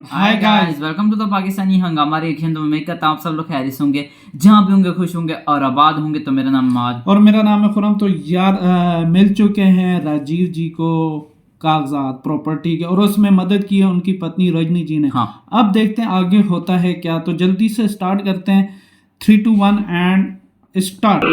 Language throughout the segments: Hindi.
Hi guys, welcome to the Pakistani Hungama reaction. तो मैं कहता हूँ आप सब लोग खैरियत होंगे, जहाँ भी होंगे खुश होंगे और आबाद होंगे। तो मेरा नाम माज और मेरा नाम है खुरम। तो यार मिल चुके हैं राजीव जी को कागजात प्रॉपर्टी के, और उसमें मदद की है उनकी पत्नी रजनी जी ने। हाँ। अब देखते हैं आगे होता है क्या। तो जल्दी से स्टार्ट करते हैं। 3, 2, 1 एंड स्टार्ट।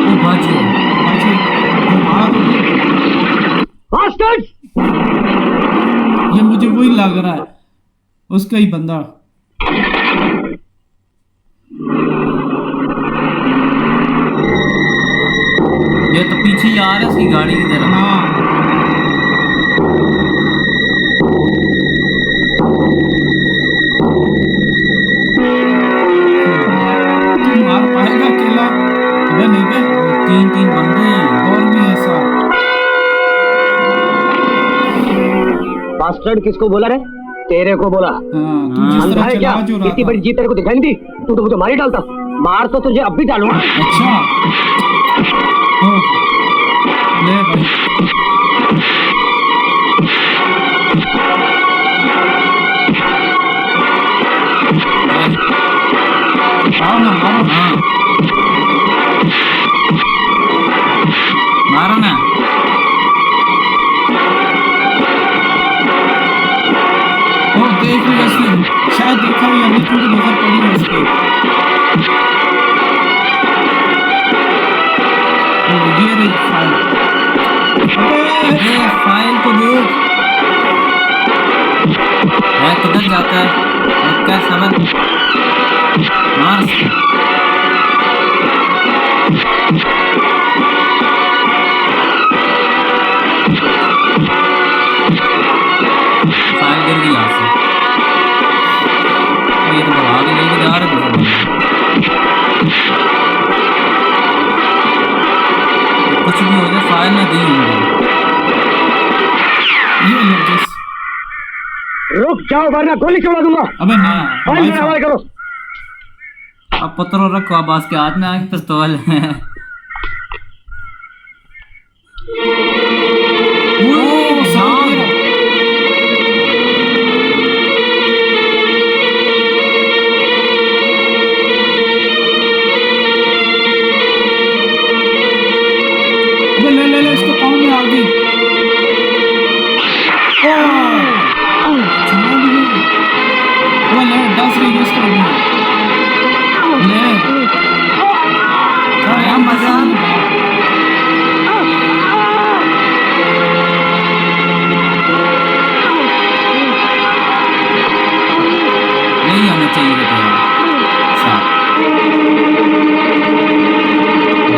वो बाजी ये मुझे वही लग रहा है, उसका ही बंदा। ये तो पीछे ही आ रहा है उसकी गाड़ी की तरफ। हाँ, तू मार पाएगा अकेला? अबे नहीं बे, तीन तीन बंदे हैं। और भी ऐसा। बास्टर्ड किसको बोला रे? तेरे को बोला। हाँ, तू जिस अंधा तरह है क्या? चला जो रहा इतनी था। बड़ी जीत तेरे को दिखाई नहीं दी? तू तो मुझे मार ही डालता। मार तो तुझे अब भी डालूंगा। अच्छा, हो, ले भाई। आओ ना, आओ। हाँ, मारो ना। ओ देख लिया उसने, शायद देखा भी हमने, क्योंकि नजर पड़ी है उसकी। ओ ये रही फाइल। अबे ए फाइल को देख, है किधर जाता है? और क्या सबर, मार उसको। फाइल गिर गई यहाँ से। ये तो भगा के लेके जा रहे थे। कुछ भी हो जाए फाइल में दी होंगी। ये ले जिस। रुक जाओ वरना गोली चला दूंगा। अबे नहीं, हाँ, फाइल हमारी मेरे हवाले करो। अब पत्थरों रखो, अब्बास के हाथ में आके पिस्तौल है। ओ सामने। अबे ले ले ले, इसको पाँव में आ गई। ओ छुआ भी नहीं। वो ले, डस रही है उसको अभी। ले आया मजा। यही होना चाहिए था तेरा साथ।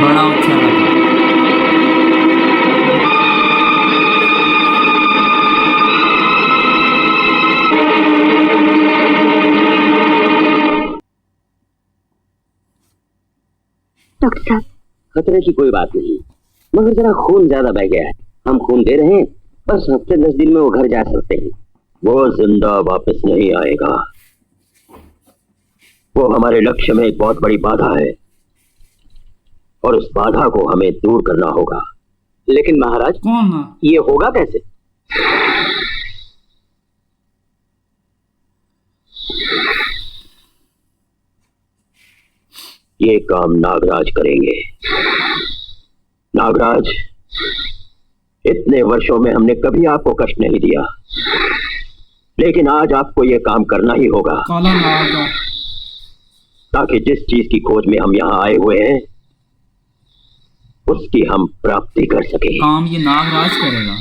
बड़ा अच्छा लगा। डॉक्टर साहब, खतरे की कोई बात नहीं, मगर जरा खून ज्यादा बह गया है। हम खून दे रहे हैं, बस हफ्ते 10 दिन में वो घर जा सकते हैं। वो जिंदा वापस नहीं आएगा। वो हमारे लक्ष्य में एक बहुत बड़ी बाधा है और उस बाधा को हमें दूर करना होगा। लेकिन महाराज, कौन ना? ये होगा कैसे? ये काम नागराज करेंगे। नागराज, इतने वर्षों में हमने कभी आपको कष्ट नहीं दिया, लेकिन आज आपको ये काम करना ही होगा, काला नाग। ताकि जिस चीज की खोज में हम यहाँ आए हुए हैं उसकी हम प्राप्ति कर सके। काम ये नागराज करेगा।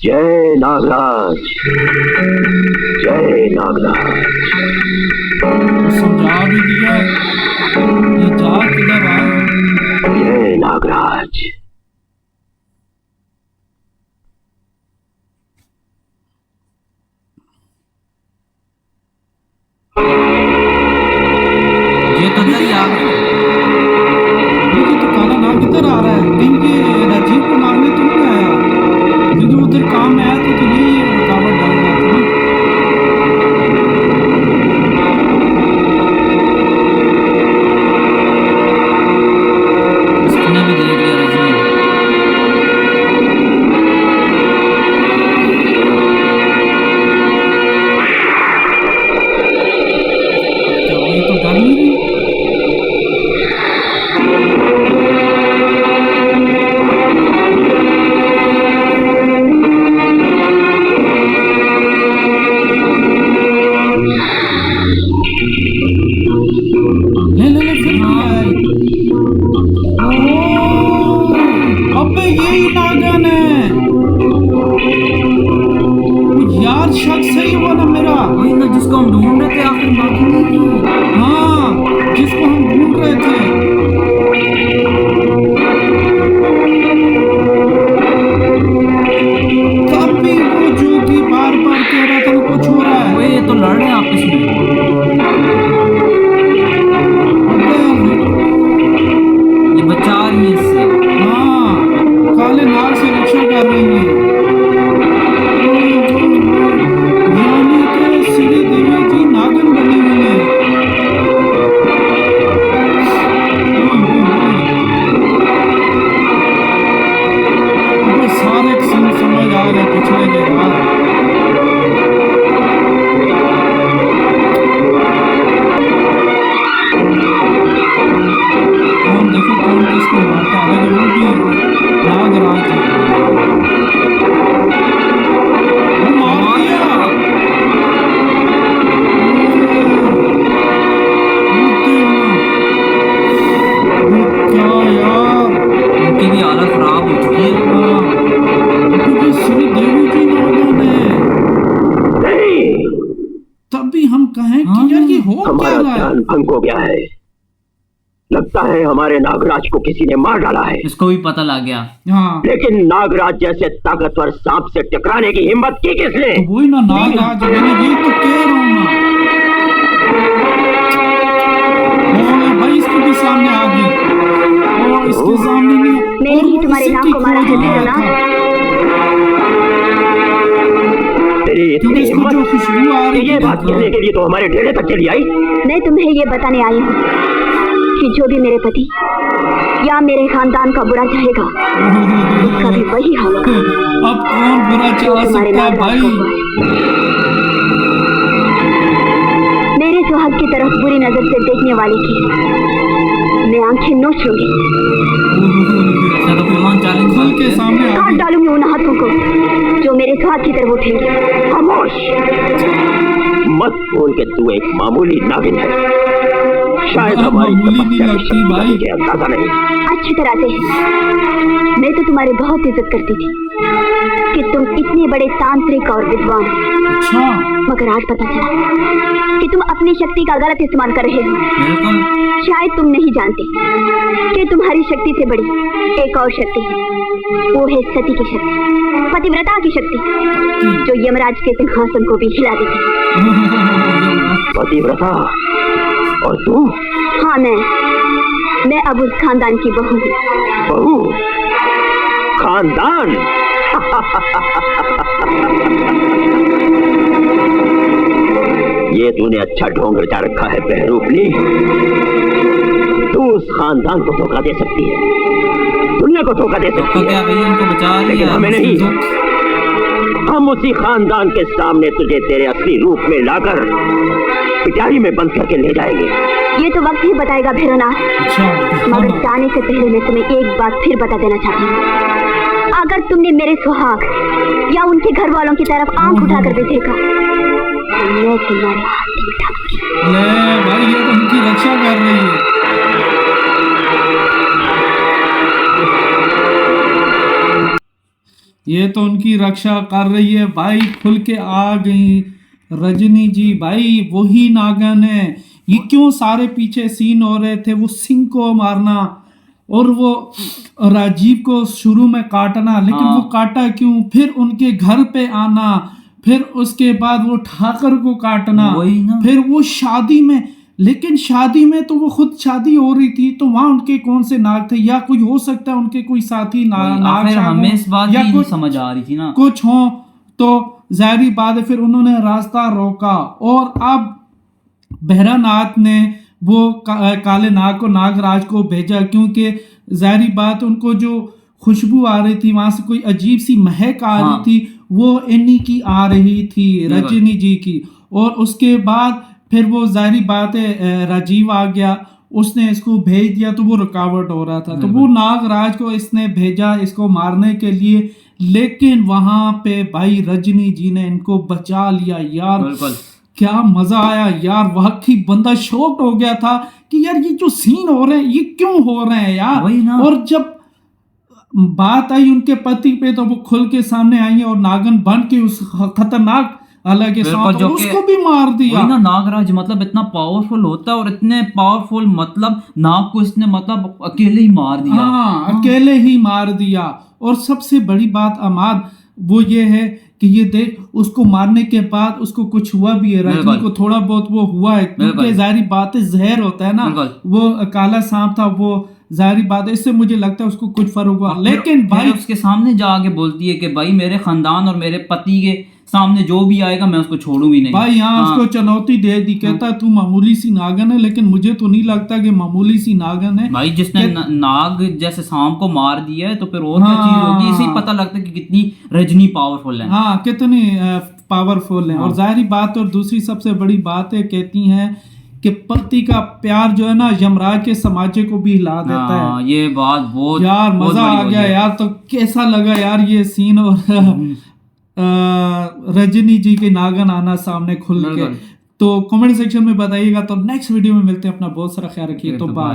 जय नागराज, जय नागराज। समझा भी दिया, ये जा किधर आए? जय नागराज। ये तो इधर ही आ गया। लेकिन तो काला नाग किधर आ रहा है? कहीं ये राजीव को मारने तो नहीं आया? क्योंकि उधर काम में आया तो यही रुकावट डाल रहा था ना। भंग हो गया है। लगता है हमारे नागराज को किसी ने मार डाला है। इसको भी पता लग गया। हाँ लेकिन नागराज जैसे ताकतवर सांप से टकराने की हिम्मत की किसने? तो वही ना नागराज, मैंने यही तो कह रहा हूँ ना। ओ भाई इसके भी सामने आ गई, और इसके सामने नहीं, मैंने और ही वो तुम्हारे इसी नाम की को मारा खोज है, में आया ना? था। तेरी क्योंकि इतनी इसको हिम्मत जो खुशबू आ कि रही ये थी बात कहने के लिए तो हमारे डेरे तक चली आई। मैं तुम्हें ये बताने आई हूँ कि जो भी मेरे पति या मेरे खानदान का बुरा चाहेगा उसका भी वही हाल होगा अब कौन बुरा जो चाह तुम्हारे सकता है नागराज भाई? को हुआ है। मेरे सुहाग की तरफ बुरी नजर से देखने वाले की मैं आंखें नोच लूंगी, तो फिल्मान चैलेंज खुल के सामने आ काट गई। डालूंगी उन हाथों को जो मेरे सुहाग की तरफ उठेंगे। खामोश, मत बोल के तू एक मामूली नागिन है। शायद अब हमारी मामूली नहीं तपस्या की लगती शक्ति का भाई। तुझे अंदाजा नहीं। अच्छी तरह से मैं तो तुम्हारी बहुत इज्जत करती थी कि तुम इतने बड़े तांत्रिक और विद्वान हो। अच्छा मगर आज पता चला कि तुम अपनी शक्ति का गलत इस्तेमाल कर रहे हो। बिल्कुल। शायद तुम नहीं जानते कि तुम्हारी शक्ति से बड़ी एक और शक्ति है, वो है सती की शक्ति, पतिव्रता की शक्ति, जो यमराज के सिंहासन को भी हिला देती है। पतिव्रता और तू? हाँ, मैं अब उस खानदान की बहू हूँ। बहू? खानदान? ये तूने अच्छा ढोंग रचा रखा है बहरूपनी। तू उस खानदान को धोखा दे सकती है, दुनिया को धोखा दे सकती क्या है, भाई उनको बचा लेकिन लिया। हमें नहीं। हम उसी खानदान के सामने तुझे तेरे असली रूप में लाकर पिटारी में बंद करके ले जाएंगे। ये तो वक्त ही बताएगा भैरवनाथ। अच्छा मगर जाने से पहले मैं तुम्हें एक बात फिर बता देना चाहती हूँ। अगर तुमने मेरे सुहाग या उनके घर वालों की तरफ आंख उठाकर भी देखा तो मैं तुम्हारे हाथ से मिटा दूंगी। ले भाई, ये तो उनकी रक्षा कर रही है। ये तो उनकी रक्षा कर रही है भाई। खुल के आ गई रजनी जी। भाई वही नागन है। ये क्यों सारे पीछे सीन हो रहे थे, वो सिंह को मारना और वो राजीव को शुरू में काटना, लेकिन हाँ। वो काटा क्यों, फिर उनके घर पे आना, फिर उसके बाद वो ठाकर को काटना, वही ना। फिर वो शादी में, लेकिन शादी में तो वो खुद शादी हो रही थी, तो वहां उनके कौन से नाग थे, या कोई हो सकता है उनके कोई साथी नाग आखिर शाग हमें हों, इस बात या की नहीं कुछ समझ आ रही थी ना। कुछ हो, तो जाहिर बात है फिर उन्होंने रास्ता रोका। और अब भैरवनाथ ने वो काले नाग को, नागराज को भेजा, क्योंकि जाहिर बात उनको जो खुशबू आ रही थी वहां से, कोई अजीब सी महक आ रही हाँ। थी, वो इन्हीं की आ रही थी, बिल्कुल। रजनी जी की। और उसके बाद फिर वो जाहिर बात है राजीव आ गया, उसने इसको भेज दिया, तो वो रुकावट हो रहा था, तो वो नागराज को इसने भेजा इसको मारने के लिए। लेकिन वहां पे भाई रजनी जी ने इनको बचा लिया यार। बिल्कुल। क्या मजा आया यार, वाकई बंदा शॉक्ड हो गया था कि यार ये जो सीन हो रहे हैं ये क्यों हो रहे हैं यार। वही ना। और जब बात आई उनके पति पे, तो वो खुल के सामने आई और नागन बन के उस खतरनाक अलग के बिल्कुल, साथ जो उसको कि- भी मार दिया। वही ना, नागराज मतलब इतना पावरफुल होता है, और इतने पावरफुल मतलब नाग को इसने मतलब अकेले ही मार दिया। हाँ, अकेले ही मार दिया। और सबसे बड़ी बात अमाद वो ये है कि ये देख, उसको मारने के बाद उसको कुछ हुआ भी है, रजनी बिल्कुल। को थोड़ा बहुत वो हुआ है, क्योंकि बिल्कुल। जाहिर बात है जहर होता है ना, बिल्कुल। वो काला सांप था, वो जाहिर बात है, इससे मुझे लगता है उसको कुछ फर्क हुआ। लेकिन फिर भाई उसके सामने जाके बोलती है कि भाई मेरे खानदान और मेरे पति के सामने जो भी आएगा मैं उसको छोड़ूंगी नहीं। भाई यहाँ हाँ। उसको चुनौती दे दी, कहता तू मामूली सी नागन है, लेकिन मुझे तो नहीं लगता कि मामूली सी नागन है भाई जिसने नाग जैसे सांप को मार दिया है, तो फिर और क्या चीज होगी। इसी पता लगता है कि कितनी रजनी पावरफुल है। हाँ, कितनी पावरफुल है। और जाहिर बात, और दूसरी सबसे बड़ी बात है, कहती हैं कि पति का प्यार जो है ना यमराज के समाजे को भी हिला देता है। हाँ, ये बात बहुत यार बहुत मजा बड़ी आ हुई गया है। यार। तो कैसा लगा यार ये सीन, और रजनी जी के नागन आना सामने खुल के। बिल्कुल। तो कमेंट सेक्शन में बताइएगा। तो नेक्स्ट वीडियो में मिलते हैं। अपना बहुत सारा ख्याल रखिए। तो बाय।